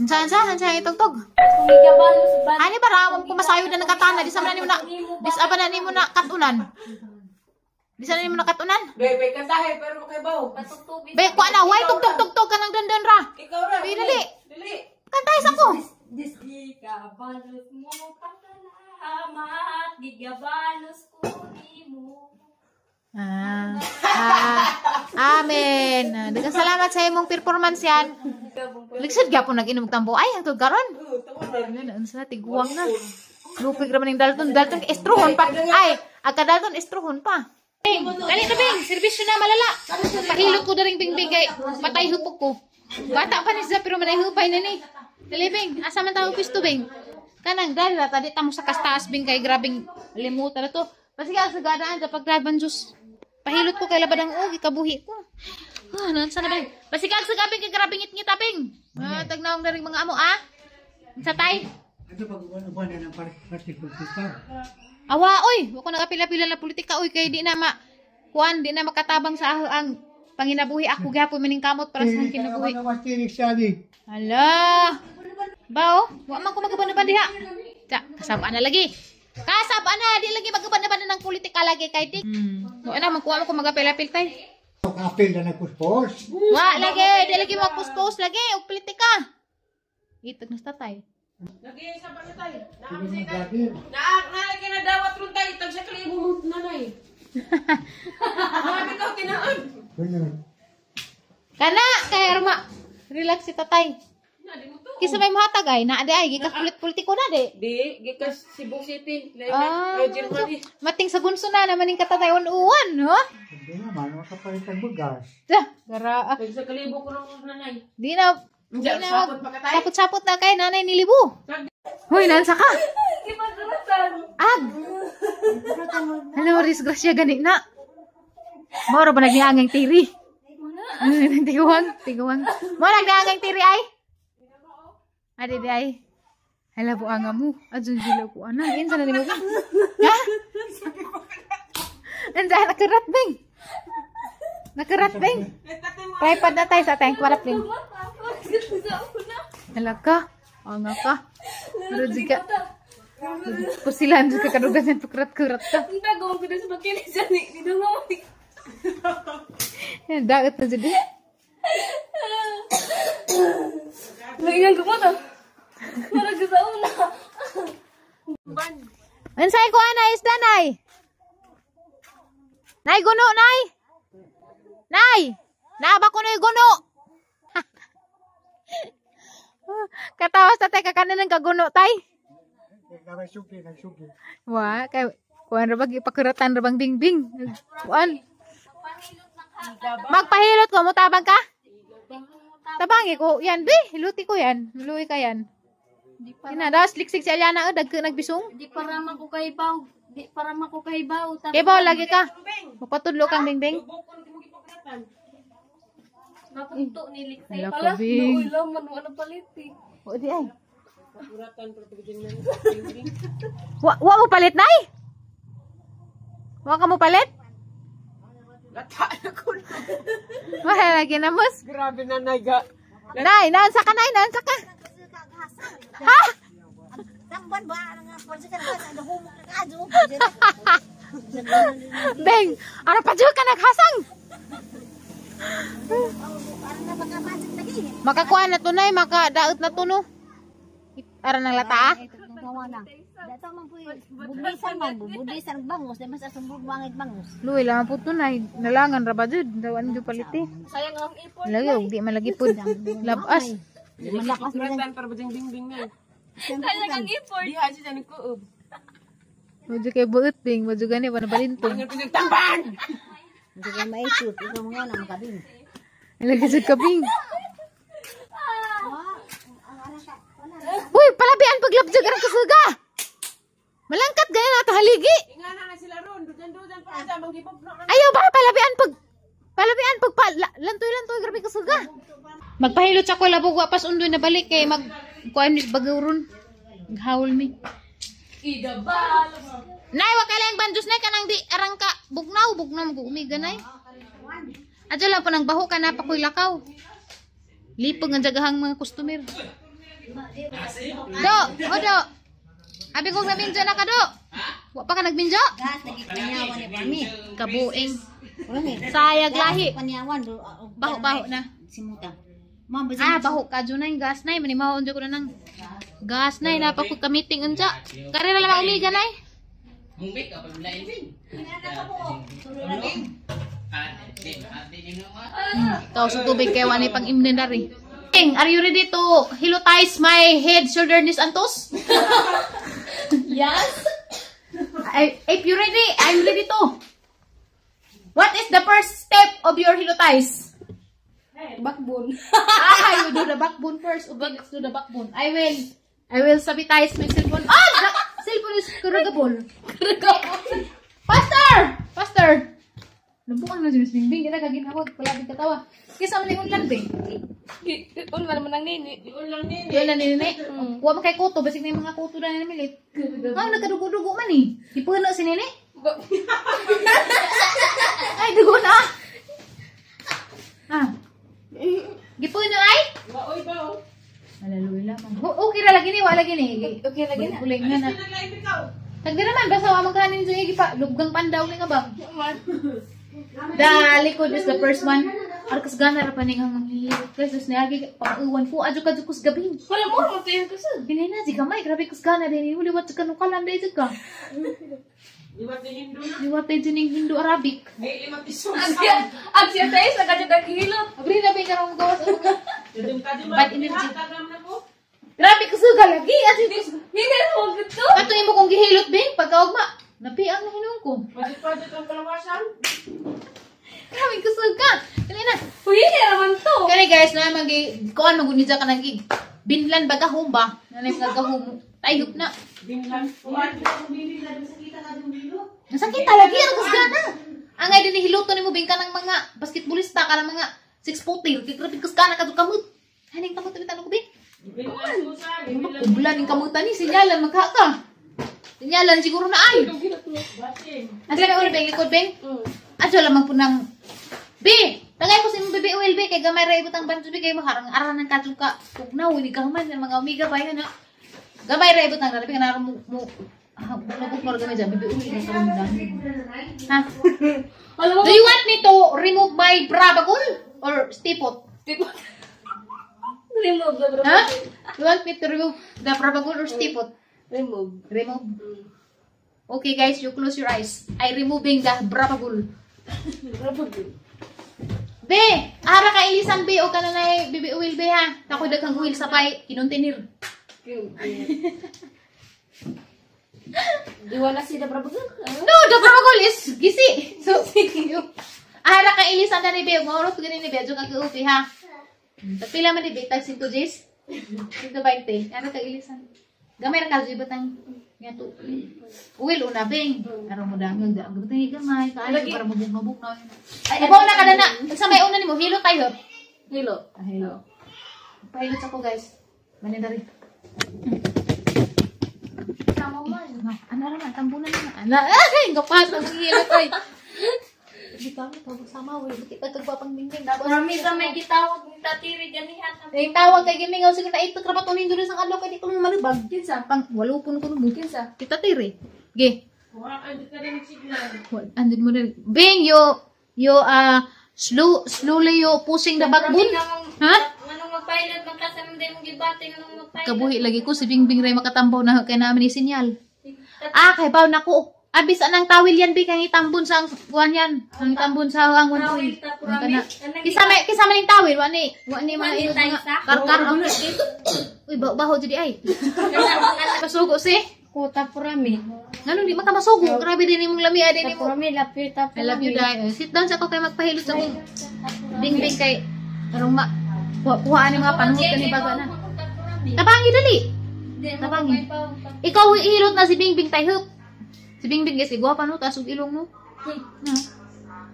Saan itugtog? Ani para mo kumasayo na nagkatana di sa man nimo na disaban na nimo na katunan. Di sa nimo na katunan. Bebe kantahe pero mo kay baw. Be ko ana way tugtog ka nang dandan ra. Ikaw ra. Dili. Dili. Kantahe sa ko. Gigabalos mo pasalamat, gigabalos ko nimo. Amen. Daghang salamat sa imong performance yan. Ligsod gyapon nag-inom tambo ay hangtod karon. Unsa tiguwang na. Lupig ra man ning Dalton estrohon pa. Ay, agka Dalton estrohon pa. Bing, dali na Bing, serbisyo na malala. Pahilot ko daring Bing kay matay hupok ko. Bata pa ni siya pero manay hupay na ni. Dali Bing, asa man tawo pisto Bing? Kanang dali ra tadi tamo sa kastaas Bing kay grabing limutan na to. Basig sa gadaan sa paglaban Diyos. Pahilot ko kay labadang ikabuhi ko. Nan sana Bing. Basig sa gabing kay grabing ngit Bing. Tagnaong daring mga amo Sa tay. Ano pag-uwan na ng partikultika? Awa oy, wako nagapila-pila na politika oy kay di na di na makatabang sa ang panginabuhi ako gyapon maning kamot para sa kinabuhi. Hala. Bao, wa man ko magaban-ban diha. Kasabaan na lagi. Kasabaan na di lagi magaban-ban ng politika lagi kay dik. Wa na man ko magapila-pil tay. Apil na nagpuspos. Wa lagi, di lagi magpuspos lagi og politika. Itag na tatay. Lagi sa ba tayo? Naalagay na dawat ron tayo. Tag sa kalibo nanay. Ikaw tinaan. Kana kay Arma. Relax si tatay. Kisa may mahatag ay na ay gikas politiko na de. Di, gikas Cebu City. Germany. Mating sa gunso na naman ning katatay uwan, no? Hindi naman makapalitan bugas. Gara. Tag sa kalibo ko ron nanay. Di na sapot na kay nanay nilibo. Hoy, nansa ka? Ag. Hello, disgrasya gani na. Moro ba nagniangang tiri? Tiguang. Mo nagniangang tiri ay? Adi di ay. Hala po anga mo. Adun sila po ana. Insa na nimo? Ha? Nansa nakarat bing. Tripod na tayo sa tayong kwarap bing. Hala ka. Anga ka. Pero jika pusilan juga kadugan yang kurat-kurat ka. Entah gawang ko na sa pagkilisan ni. Di na mo. Dagat na jadi. Naiyan ko mo to. Parang sa una. Ansay ko ana isda nay. Nay guno nay. Nay, naaba ko na guno. Katawas ta tay kakanan ng kaguno tay. Nagsugi. Wa kay kuan ra bagi pakuratan ra bang bingbing. Kuan. Magpahilot ko mo tabang ka? Tabangi ko yan be, hiluti ko yan. Hiluwi ka yan. Ina das liksik si Aliana dagko nagbisong. Di para makukahibaw. Kay baw lagi ka. Mapatudlo kang bingbing. Napunto ni Liksay Hala pala. ka, Bing. Nauulaman, wala palit eh. O di ay. Kuratan pero pagdin na. Wa mo palit nay? Wa ka mo palit? Lata na ko. Wala lagi na mus. Grabe na naiga. Nay, naansa ka nay, naansa ka? Ha? Tamban ba ang pagsikan ba sa humok na kadyo? Beng, ano pa ka naghasang? Makakuha na to nay, makadaot na to no. Ara ng lata Dato man po budisan bangus, di mas asumbog bangit bangus. Luwi lang po to nay, nalangan ra ba jud, dawan jud paliti. Sayang ang ipon. Lagi og di man lagi pud. Labas. Malakas na Kuratan pero bajang bingbing na. Sayang ang ipon. Di haji sa nikuob. Ojo kay buot bing, ojo gani pa na balintong. Ang pinagtamban. Hindi ka maisip, ikaw mga nang kabing. Lagi jud ka bing. Uy, palabian paglabjag ang kasuga. Malangkat gaya na ito haligi. Ingana na sila ron. Dudan pa sa manggibog na. Ayaw ba palabian pag lantoy grabe kasuga. Magpahilot sa ko labog wapas undoy na balik kay mag kuan ni bagawron. Haul mi. Nay wa kay lang banjos nay kanang di arang ka bugnaw mo umiga nay. Adyo lang po nang baho ka na pa koy lakaw. Lipog ang jagahang mga customer. Do, do. Abi kong nabinjo na ka, do. Wa pa ka nagbinjo? Gas, nagkipanyawan ni Pami. Kabuing. Wala ni. Sayag lahi. Panyawan. Baho-baho na. Simuta. Mabazin. Ah, baho ka dyan na yung gas na. Manimahon dyan ko na ng gas na. Napakot ka meeting unja. Karera lang uli dyan ay. Mumbik apa lain bin? Ikaw sa tubig kaya wala pang imnendary. Are you ready to hypnotize my head, shoulder, knees, and toes? Yes. If you're ready, I'm ready to. What is the first step of your hypnotize? Backbone. You do the backbone first. Okay, let's do the backbone. I will sabotage my cellphone. Oh, the cellphone is corrugable. Faster! Faster! Nabukan mo si Miss Bingbing. Kita kaginawag. Palapit katawa. Kisa mo lingon lang, Bing. Un man nang nini. Yun na nini. Huwag mo kay kuto. Basig na yung mga kuto na namilit. Nagkadugo-dugo man eh. Ipuno si nini. Ay, dugo na. Gipuno ay? Oy ba? Hallelujah lamang. Okay ra lagi ni, wala lagi ni. Okay lagi na. Kuling na na. Tagdi naman, basta wa magkanin siya gipa. Luggang pandaw ni nga bang. The likod is the first one. Arkas gana ra paning ang hilot. Kasi niagi pang-uwan ko. Adyo ka kus gabing. Wala mo mo tayo kasi. Pinay na, di kamay. Grabe kus gana din. Huliwat sa kanukalan dahil ka. Liwat ni Hindu na. Liwat tayo din yung Hindu-Arabic. May 5 piso. Agsiya tayo sa kanya daghilot. Abri na ba yung karong gawas ang mga Dudum ka di ba? bad energy. Tagam na ko. Grabe kusuga lagi. Hindi mo gito. Katuin mo kong gihilot, Bing. Pagkaugma. Napiang na hinung ko. Pagit-pagit ang kalawasan. Grabe kusuga. Kali na. Uy, hindi naman to. Kani guys, na kuan magunidya ka nagig. Binlan ba kahum ba? Nanay mga kahum. Tayop na. Binglan. Uwan ko bumili na sa kita ka yung bilo. Nasakita lagi ang kusgana. Ang ay din hiluto nimo Bing ka ng mga basketballista ka ng mga 6-footer. Grabe kusgana ka kamut. Haning kamut bitan ko Bing. Binglan mo sa. Kubulan ning kamutan ni sinyalan magkaka. Sinyalan siguro na ay. Basin. Asa na ulo Bing likod Bing? Adyo lamang po ng B. Tagay ko sa imong baby oil B kay gamay ra ibutang banjo B kay maharang-aran ng kadluka. Tugnaw ni gahuman ng mga omega ba yan na. Gamay ra ibutang ra Bing na mo nabuk mo gamay dyan baby oil sa mga. Ha? Do you want me to remove my brabagul or stipot? Remove the Ha? You want me to remove the brabagul or stipot? Remove. Remove. Okay guys, you close your eyes. I removing the brabagul. Be, ara ka ilisan be o kananay bibi oil be ha. Takoy daghang oil sa pay kinontainer. Di wala sila brabag. No, the brabagul is gisi. So you. Ara ka ilisan na ni be, maurot gani ni be, jo ka upi ha. Pila man ni be tag 100 Gs. 120. Ara ka ilisan. Gamay ra ka batang nga to. Oil una beng. Aron mo dangang da. Butang gamay kaayo para mabug na. Ay, abo na kada na. Sa may una nimo hilo tayo. Hilo. Hello. Pahilot ako guys. Manindari. Sama man. Ano naman, tambunan naman. Ay, gapas ang hilot ay. Hindi kami tawag sama, wala kita kagpapang dingding. Marami sa may gitawag ni tatiri ganihan. Ay, tawag kay gimingaw siguro na ito krapatunin doon sa adlaw kay dito malubag. Kinsa? Pang walupon ko nung Kinsa? kita tiri. Ge. Wala ka di ka rin signal. Andin mo na. Bing, slowly you pushing the backbone. Ha? Anong magpilot magkasama din mong gibate anong magpilot. Kabuhi lagi ko si Bingbing ray makatambaw na kay namin ni sinyal. Kay baw na ko. Abis anang tawil yan bi kang itambon sa kuan yan. Ang itambon sa hangon ko. Kisama ning tawil wani mga ino mga karkar. Uy baho judi ay. Pasugo si. Kota purami. Ngano di maka masugo. Grabe din imong lami ade nimo. Purami lapita. I love you dai. Sit down sa ko kay magpahilot sa kong Bingbing kay karong kuhaan ni mga panhut kani baga na. Tabangi dali. Tabangi. Ikaw ihilot na si Bingbing tayhop. Si Bingbing kasi guwapa no taas og ilong no.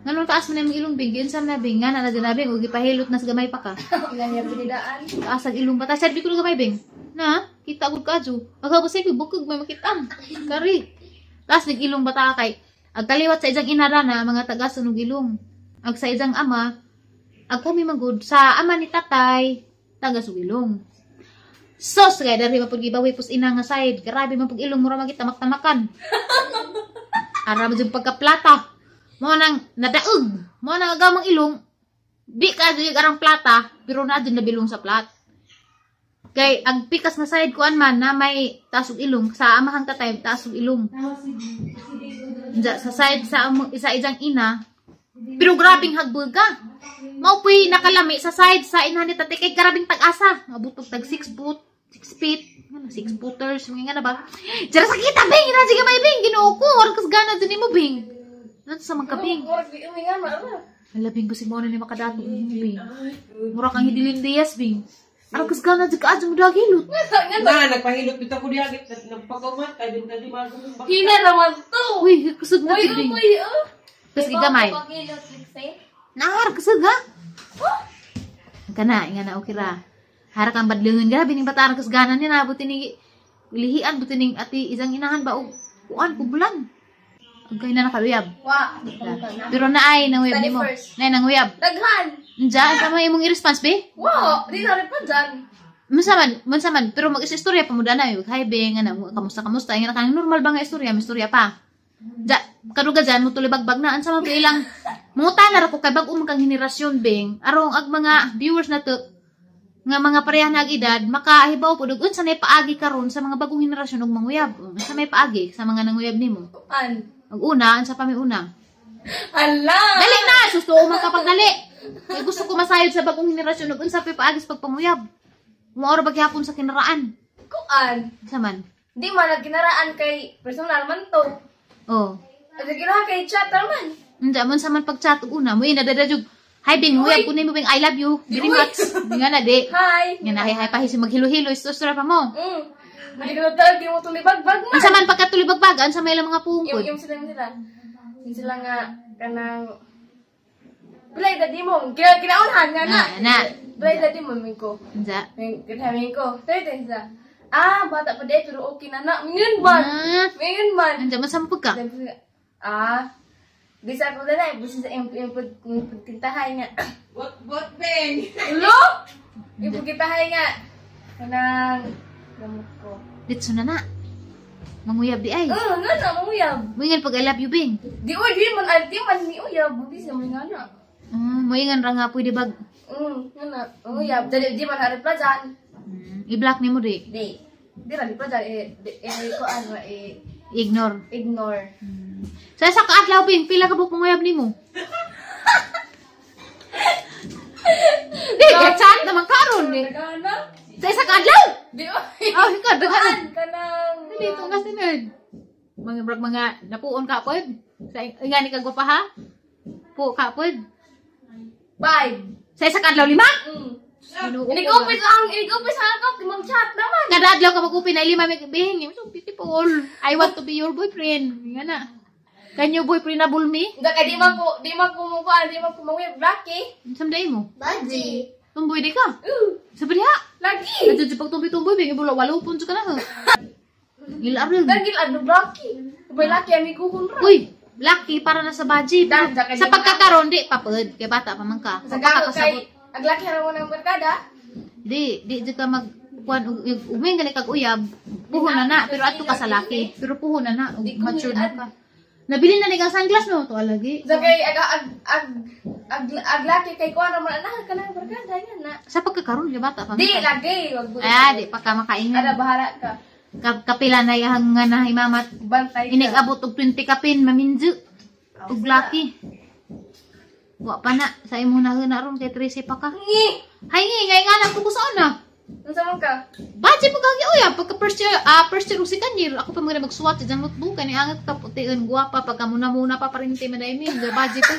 Nganong taas man imong ilong Bing sa na Bing nga na dinabing og gipahilot na sa gamay pa ka. Ilang yung binidaan. Taas ang ilong pa ta sabi ko gamay Bing. Na kita gud kadyo. Agabusay ko bukog may makitam. Kari. Taas nig ilong bata kay ag kaliwat sa ijang inara na mga taga sunog ilong. Ag sa ijang ama ag kami magud sa ama ni tatay taga sugilong. Sos kay dari mapud gibawi pus ina nga side. Grabe man pag ilong mura magitamak-tamakan. Ara mo jud pagkaplata. Mo nang nadaog. Mo nang agamang ilong. Di ka jud arang plata, pero na jud nabilong sa plat. Kay ang pikas nga side kuan man na may tasog ilong sa amahang tatay tasog ilong. Sa side sa isa ijang ina. Pero grabing hagbog ka. Mao puy nakalami sa side sa inahan ni tatay kay grabing tag-asa. Mabutog tag 6 feet. Ano 6 footers mga na ba? Jara sakita bing ina sige may bing Ginoo ko or kas gana dun mo bing. Ano sa magkabing? Murag di umingan ma ana. Halabing ko si mo na ni makadato bing. Mura kang hidilin diyas bing. Ano kas gana jud ka mo dagilot. Na, nagpahilot dito ko diagit. Nagpagamat. Ay, din tadi bago mong bakit. Hina naman to. Uy, kusog na Uy, jud bing. uy, Kas gigamay. Pagilot, Lixie. Nahar kusog ha. Kana nga na okay ra. Hara kang badlungan grabe ning bataran kas gana ni nabuti ni lihian buti ning ati isang inahan ba og kuan kubulan. Ugay na nakaluyab. Wa. Pero naay nang uyab Study nimo. first. Nay nang uyab. Daghan. Nja sa may imong i-response be? Wa, di na rin pa dyan. Mansaman, pero mag-istorya pa mo dana yo. Hay be nga na kamusta nga kanang normal ba nga istorya, may istorya pa. Ja, kaduga dyan mo tuloy bagbag na ansa man ko ilang mungutana ra ko kay bag-o man kang henerasyon beng. Arong ag mga viewers na to nga mga pareha na edad makahibaw pud og unsa nay paagi karon sa mga bagong henerasyon og manguyab. Unsa may paagi sa mga nanguyab nimo? An. Og una, unsa pa may una? Ala. Dali na, susto man ka pagdali. Kay gusto ko masayod sa bagong henerasyon ug unsa pa paagi sa pagpanguyab. Muoro bagyapon sa kinaraan. Kuan. Sa man. Di man nagkinaraan kay personal man to. Oh. At kinaraan kay chat man. Unsa man sa man pagchat og una, mo nadadajog. Hi Bing, nguyab ko nimo Bing, I love you. Very much. Nga na di. Hi. Nga na hi pa hisi maghilo-hilo istorya pa mo. Hindi ko tawag di mo tulibagbag man. Unsa man pagkatulibag-bag, unsa may ilang mga pungkod. Yung sila. Yung sila nga kanang Play da di mo. Kinaunhan nga na. Na. Play da di mo min ko. Unsa? Kinamin ko. Tawid sa. Bata pa day pero okay na na. Mingon man. Mingon man. Unsa man sa pagka? Di sa ako na busin sa yung pagkintahay nga. Bot, beng. Ulo! Yung pagkintahay nga. Kanang gamot ko. Ditso na na. Manguyab di ay. Nga na, mamuyab. Moingan pag I love you Bing. Di man, di man ni uyab. Buti siya mga na. Moingan ra nga pwede bag. Nga na, mamuyab. Di man harap pa dyan. I-block nimo di. Di ra, di pa dyan. Ko ano, Ignore. ignore. Sa isa ka adlaw Bing, pila ka buk manguyab nimo? Di, chat naman karon ni. Nagana? Sa isa ka adlaw. Di ba? Oh, ikaw daghan. Kanang... Dito nga sinod. Mga napuon ka pod. Sa nga ni kagwa pa ha? Po ka pod. 5. Sa isa ka adlaw 5? Inikupis lang ako, timang chat naman. Kada adlaw ka mag-upin na 5 may bihing. So beautiful. I want to be your boyfriend. Nga na. Can you boyfriend na bulmi? Hindi ka, di man ko mawib, Lucky. Samday mo. Baji. Tumboy di ka. Sabi diha. Lagi. Adto pag tumboy-tumboy bing ibulo 8 punso ka na. Gila rin. Lagi, ano, Lucky. Sabay Lucky, ami ko kunra. Uy, lucky para na sa budget. Dan, saka Sa di pagkakaroon di papud kay bata pa man ka. Sa Baka gago kasabot. kay, ang Lucky haraw ng barkada. Di ka mag kuan umay gali kag uyab. Puhon na pero adto ka sa laki. Pero puhon na ug Di ko mature ni- na ka. Nabili na ni kang sunglass mo to lagi. Sabay, ag Lucky kay kuha naman, anak ka ng barkada, yan na. Sa pagkakaroon kay bata pa. Di, lagi. Wag mo. Di pa ka makaingan. Ada, bahala ka. Kapila na yang nga na himamat. Bantay ka. Inig-abot og 20 kapin maminju. Ug laki. Wa pa na sa imo na ron kay 13 pa ka. Ngi! Hay ngay nga lang ko sa una. Ano sa ka? Baji po kagi uyab pagka first year ug second year ako pa mga magsuwat sa notebook kani angat ka putiin guwapa pagka muna pa parinti manaymin ga baji to.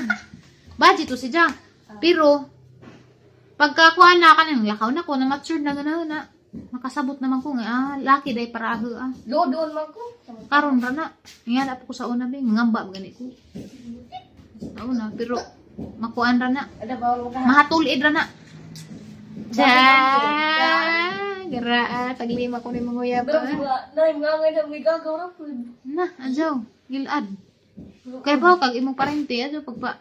Baji to si Ja. Pero pagka kuha na kanang lakaw na ko na mature na ganahan na. Makasabot naman ko nga laki day para Doon man ko. karon ra na. Nga po ko sa una bing ngamba gani ko. Sa una pero makuan ra na. Ada bawal mo ka. Mahatulid ra na. Gara taglima ko ni mga uyab. Nay, mga ngayon may gagaw na po. Na, adjaw, gilad. Kay ba kag imong parente adjaw pagpa.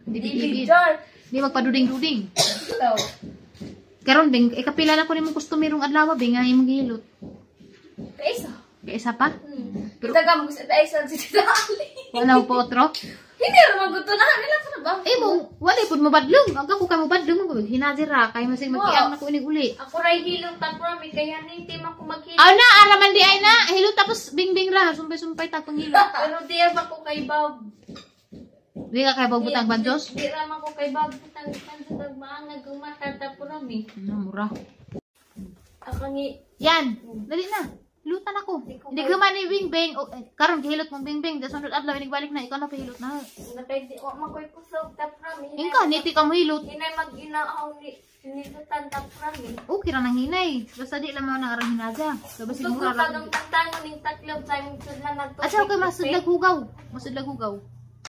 Di Jar. magpaduding-duding. Ito. Karon bing ikapila na ko nimo customerong adlaw bing nga imong gihilot. Kaisa. Kay isa pa? Pero taga mo sa taisa si Tita Ali. Wala po otro. Hindi ra maguto na nila sa ba? Eh mo, wala pud mo badlong. Aga ko kay mo badlong mo hinazira kay masig magkiang na ko inig uli. Ako ray hilong tapos mi kaya ni team ako maghilot. Aw na araman di ay na hilot tapos bingbing ra sumpay-sumpay tag panghilot. Pero di ba ko kay Bob. Di ka kay butang banjos? Di ra man ko kay Bob tang tag maangag gumata tapos mi. Mura. Ako ni Yan, dali na. Hilutan ako. Hindi ka man ni bingbing. Karon gihilot mong bingbing, da sunod adlaw inig-balik na ikaw na pahilot na. nakay di wa man koy kusog tapos mi. Ingka niti ka mo hilot. Hinay mag-inaaw ni nilutan tapos mi. Okay ra nang hinay. Basta di lang mo nang arang hinaga. So basta Gusto ko mura lang. tagang tantangon ning taklob sa imong sudlan nagtubig. Asa okay masudlag hugaw. Masudlag hugaw.